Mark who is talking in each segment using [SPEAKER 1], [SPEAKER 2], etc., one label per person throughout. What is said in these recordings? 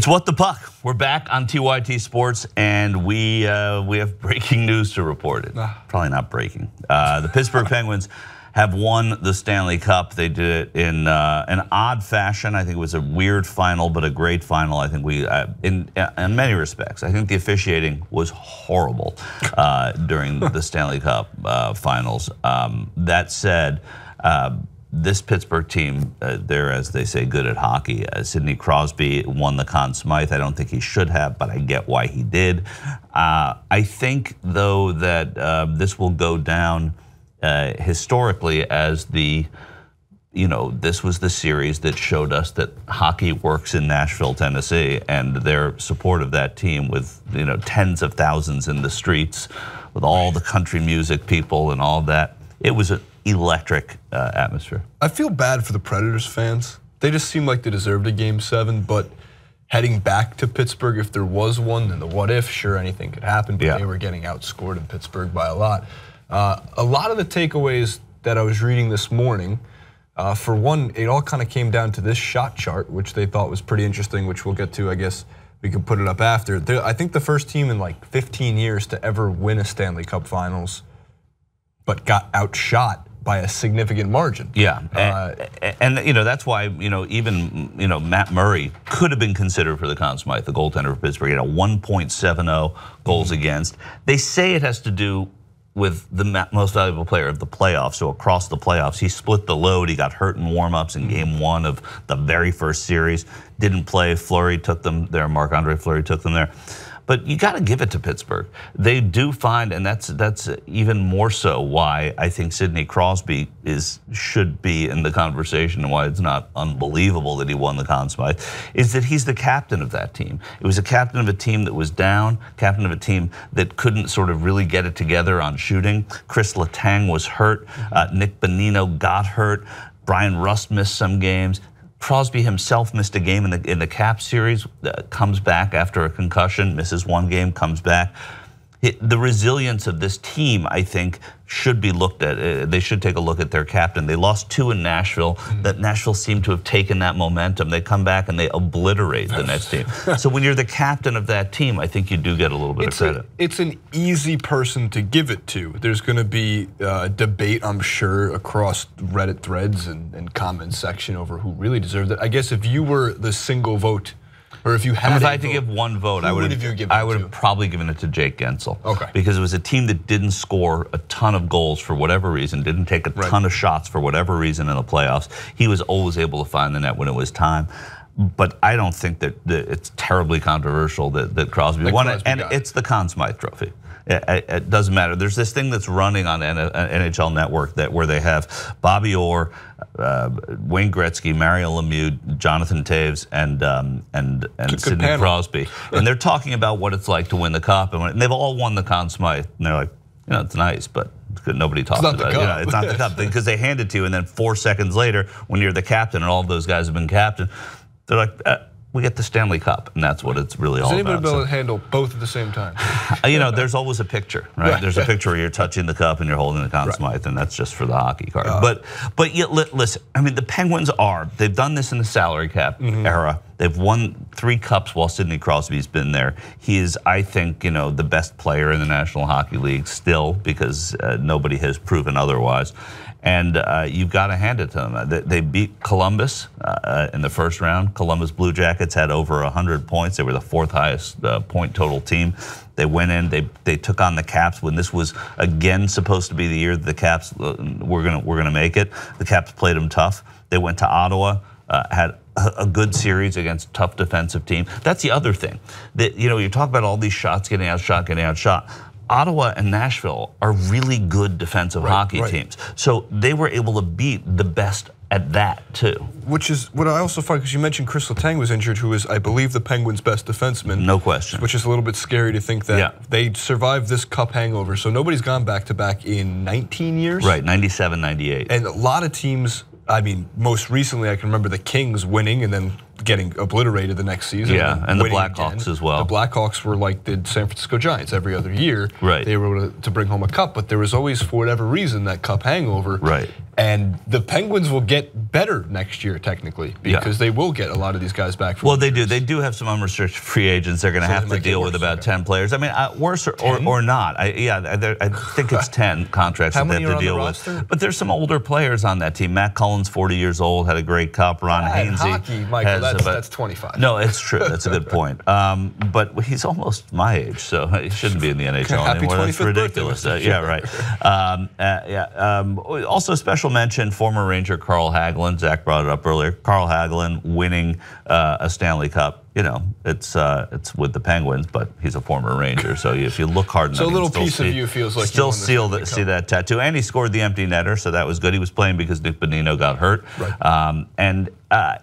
[SPEAKER 1] It's What the Puck. We're back on TYT Sports, and we have breaking news to report. It probably not breaking. The Pittsburgh Penguins have won the Stanley Cup. They did it in an odd fashion. I think it was a weird final, but a great final. I think in many respects, I think the officiating was horrible during the Stanley Cup finals. That said, this Pittsburgh team, they're, as they say, good at hockey. Sidney Crosby won the Conn Smythe. I don't think he should have, but I get why he did. I think, though, that this will go down historically as this was the series that showed us that hockey works in Nashville, Tennessee, and their support of that team with tens of thousands in the streets, with all the country music people and all that. It was an electric atmosphere.
[SPEAKER 2] I feel bad for the Predators fans. They just seem like they deserved a Game 7, but heading back to Pittsburgh, if there was one, then the what if, sure, anything could happen, but they were getting outscored in Pittsburgh by a lot. A lot of the takeaways that I was reading this morning, for one, it all kind of came down to this shot chart, which they thought was pretty interesting, which we'll get to. I guess we could put it up after. I think the first team in like 15 years to ever win a Stanley Cup Finals, but got outshot by a significant margin.
[SPEAKER 1] Yeah, and that's why even Matt Murray could have been considered for the Conn Smythe, the goaltender for Pittsburgh. He had a 1.70 goals against. They say it has to do with the most valuable player of the playoffs. So across the playoffs, he split the load. He got hurt in warmups in Game 1 of the very first series. Didn't play. Fleury took them there. Marc-Andre Fleury took them there. But you got to give it to Pittsburgh. They do find, and that's even more so why I think Sidney Crosby should be in the conversation, and why it's not unbelievable that he won the Conn Smythe, is that he's the captain of that team. It was a captain of a team that was down, captain of a team that couldn't sort of really get it together on shooting. Chris Letang was hurt. Nick Bonino got hurt. Brian Rust missed some games. Crosby himself missed a game in the Cap series, comes back after a concussion, misses one game, comes back. The resilience of this team, I think, should be looked at. They should take a look at their captain. They lost 2 in Nashville. That Nashville seemed to have taken that momentum. They come back and they obliterate the next team. So when you're the captain of that team, I think you do get a little bit of credit.
[SPEAKER 2] It's an easy person to give it to. There's going to be debate, I'm sure, across Reddit threads and comment section over who really deserved it. I guess if you were the single vote, or if you had,
[SPEAKER 1] if I had to give one vote, I would have probably given it to Jake Gensel.
[SPEAKER 2] Okay.
[SPEAKER 1] Because it was a team that didn't score a ton of goals for whatever reason, didn't take a ton of shots for whatever reason in the playoffs. He was always able to find the net when it was time. But I don't think that it's terribly controversial that Crosby won it, and it's the Conn Smythe Trophy. It doesn't matter. There's this thing that's running on NHL Network where they have Bobby Orr, Wayne Gretzky, Mario Lemieux, Jonathan Toews, and Sidney Crosby, and they're talking about what it's like to win the cup, and they've all won the Conn Smythe, and they're like, it's nice, but nobody talks about it. It's not the cup because they hand it to you, and then 4 seconds later, when you're the captain, and all of those guys have been captain, they're like, we get the Stanley Cup, and that's what it's really all about.
[SPEAKER 2] Does anybody be able to handle both at the same time?
[SPEAKER 1] There's always a picture, right? There's a picture where you're touching the cup and you're holding the Conn Smythe, and that's just for the hockey card. But yet, listen, I mean, the Penguins they've done this in the salary cap era. They've won 3 cups while Sidney Crosby's been there. He is, I think, the best player in the National Hockey League still, because nobody has proven otherwise. And you've got to hand it to them. They beat Columbus in the first round. Columbus Blue Jackets had over 100 points. They were the 4th highest point total team. They went in. They took on the Caps when this was again supposed to be the year that the Caps were gonna make it. The Caps played them tough. They went to Ottawa, had a good series against a tough defensive team. That's the other thing. That you talk about all these shots getting outshot. Ottawa and Nashville are really good defensive hockey teams. So they were able to beat the best at that too.
[SPEAKER 2] Which is what I also find, because you mentioned Chris Letang was injured, who is, I believe, the Penguins' best defenseman.
[SPEAKER 1] No question.
[SPEAKER 2] Which is a little bit scary to think that they survived this cup hangover. So nobody's gone back-to-back in 19 years.
[SPEAKER 1] Right, 97, 98.
[SPEAKER 2] And a lot of teams, I mean, most recently I can remember the Kings winning and then getting obliterated the next season.
[SPEAKER 1] Yeah, and the Blackhawks as well.
[SPEAKER 2] The Blackhawks were like the San Francisco Giants every other year.
[SPEAKER 1] Right.
[SPEAKER 2] They were able to bring home a cup, but there was always, for whatever reason, that cup hangover.
[SPEAKER 1] Right.
[SPEAKER 2] And the Penguins will get better next year, technically, because they will get a lot of these guys back. From
[SPEAKER 1] they do. They do have some unrestricted free agents. They're going to have to deal with about 10 players. I mean, worse or not. I think it's 10 contracts that they have to deal with. But there's some older players on that team. Matt Cullen's 40 years old, had a great cup. Ron Hainsey
[SPEAKER 2] hockey, Michael, that's 25.
[SPEAKER 1] No, it's true. That's a good point. But he's almost my age, so he shouldn't be in the NHL anymore. That's ridiculous. Yeah, right. Also, special mention, former Ranger Carl Hagelin. Zach brought it up earlier. Carl Hagelin winning a Stanley Cup. You know, it's with the Penguins, but he's a former Ranger. So if you look hard enough,
[SPEAKER 2] so a little piece of you feels like
[SPEAKER 1] still see that tattoo. And he scored the empty netter, so that was good. He was playing because Nick Bonino got hurt. Right.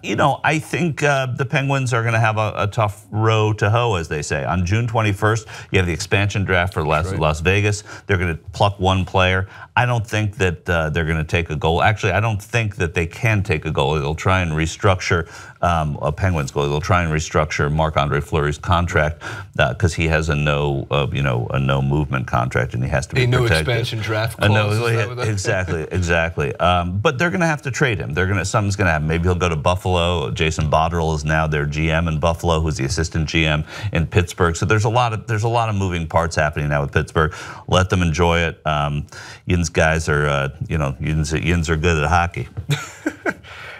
[SPEAKER 1] You know, I think the Penguins are going to have a tough row to hoe, as they say. On June 21st, you have the expansion draft for Las Vegas. They're going to pluck one player. I don't think that they're going to take a goal. Actually, I don't think that they can take a goal. They'll try and restructure a Penguins goal. They'll try and restructure Marc-Andre Fleury's contract because he has a no movement contract, and he has to be protected.
[SPEAKER 2] A no expansion draft clause.
[SPEAKER 1] Exactly. But they're going to have to trade him. Something's going to happen. Maybe he'll go to Buffalo. Jason Botterill is now their GM in Buffalo, who's the assistant GM in Pittsburgh. So there's a lot of moving parts happening now with Pittsburgh. Let them enjoy it. Yin's guys are, Yins are good at hockey.
[SPEAKER 2] All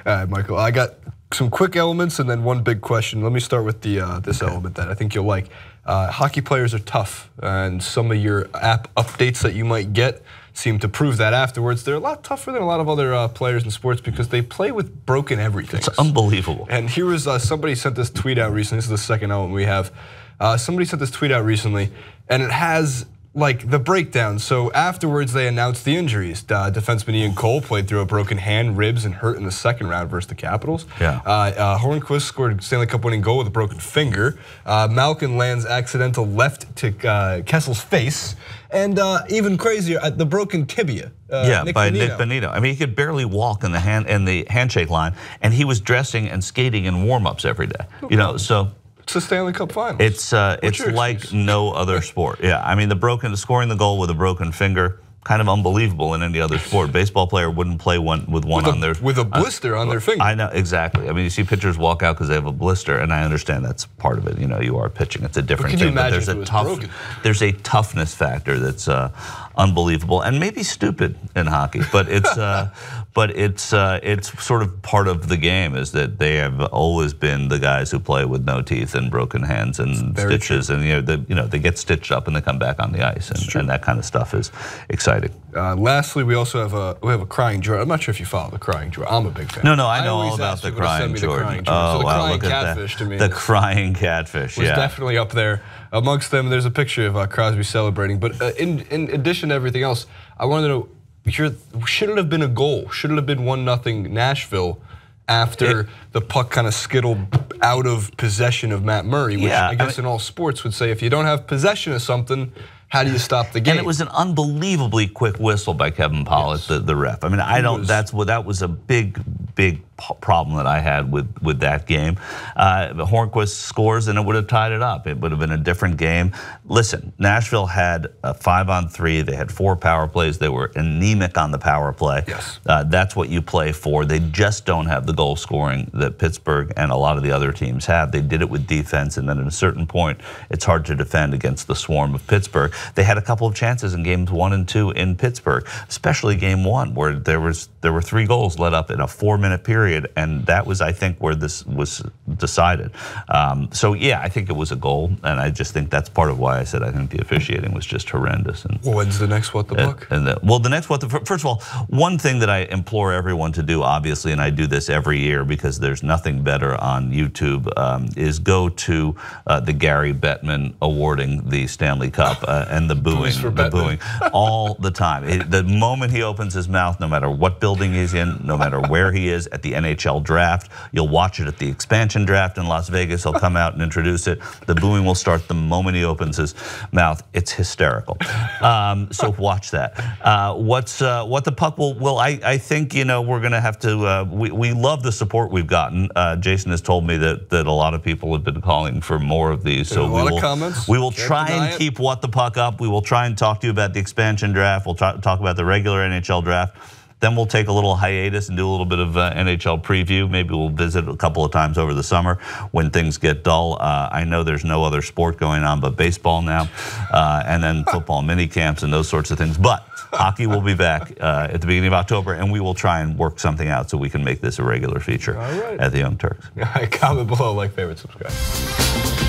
[SPEAKER 2] right, Michael. I got some quick elements and then one big question. Let me start with this element that I think you'll like. Hockey players are tough, and some of your app updates that you might get seem to prove that afterwards. They're a lot tougher than a lot of other players in sports because they play with broken everything.
[SPEAKER 1] It's unbelievable.
[SPEAKER 2] And here was somebody sent this tweet out recently. This is the second element we have. Somebody sent this tweet out recently, and it has like the breakdown. So afterwards, they announced the injuries. Defenseman Ian Cole played through a broken hand, ribs, and hurt in the second round versus the Capitals. Yeah. Hornquist scored a Stanley Cup winning goal with a broken finger. Malkin lands accidental left to Kessel's face. And even crazier, the broken tibia.
[SPEAKER 1] Nick Bonino. I mean, he could barely walk in the handshake line, and he was dressing and skating in warm-ups every day. So.
[SPEAKER 2] It's the Stanley Cup Finals.
[SPEAKER 1] It's like no other sport. Yeah, I mean, scoring the goal with a broken finger, kind of unbelievable in any other sport. Baseball player wouldn't play with
[SPEAKER 2] a blister on their finger.
[SPEAKER 1] I know, exactly. I mean, you see pitchers walk out because they have a blister, and I understand that's part of it. You are pitching. It's a different thing. But there's a toughness factor that's unbelievable and maybe stupid in hockey, but it's sort of part of the game, is that they have always been the guys who play with no teeth and broken hands and stitches, and they get stitched up and they come back on the ice, and that kind of stuff is exciting.
[SPEAKER 2] Lastly, we also have a crying George. I'm not sure if you follow the crying George. I'm a big fan.
[SPEAKER 1] No, I know all about the crying George. Oh, wow, look at that. To me, the crying catfish,
[SPEAKER 2] was definitely up there. Amongst them, there's a picture of Crosby celebrating. But in addition to everything else, I wanted to know, should it have been a goal? Should it have been 1-0 Nashville after the puck kind of skittled out of possession of Matt Murray, which I guess in all sports would say if you don't have possession of something, how do you stop the game?
[SPEAKER 1] And it was an unbelievably quick whistle by Kevin Pollak, the ref. I mean, that was a big problem that I had with that game. Hornquist scores and it would have tied it up. It would have been a different game. Listen, Nashville had a 5-on-3. They had 4 power plays. They were anemic on the power play.
[SPEAKER 2] Yes.
[SPEAKER 1] That's what you play for. They just don't have the goal scoring that Pittsburgh and a lot of the other teams have. They did it with defense, and then at a certain point, it's hard to defend against the swarm of Pittsburgh. They had a couple of chances in games 1 and 2 in Pittsburgh, especially game 1, where there were 3 goals let up in a 4-minute period, and that was, I think, where this was decided. So yeah, I think it was a goal, and I just think that's part of why I said I think the officiating was just horrendous. And
[SPEAKER 2] when's the next What the Book?
[SPEAKER 1] The next What the First of all, one thing that I implore everyone to do, obviously, and I do this every year because there's nothing better on YouTube, is go to the Gary Bettman awarding the Stanley Cup and the booing all the time. The moment he opens his mouth, no matter what building he's in, no matter where he is, at the NHL draft, you'll watch it at the expansion draft in Las Vegas. He'll come out and introduce it. The booing will start the moment he opens his mouth. It's hysterical. So watch that. What the puck will I think we're going to have to. We love the support we've gotten. Jason has told me that a lot of people have been calling for more of these. So we will try and keep What the Puck up. We will try and talk to you about the expansion draft. We'll talk about the regular NHL draft. Then we'll take a little hiatus and do a little bit of NHL preview. Maybe we'll visit a couple of times over the summer when things get dull. I know there's no other sport going on but baseball now, and then football mini camps and those sorts of things. But hockey will be back at the beginning of October, and we will try and work something out so we can make this a regular feature at the Young Turks.
[SPEAKER 2] Comment below, like, favorite, subscribe.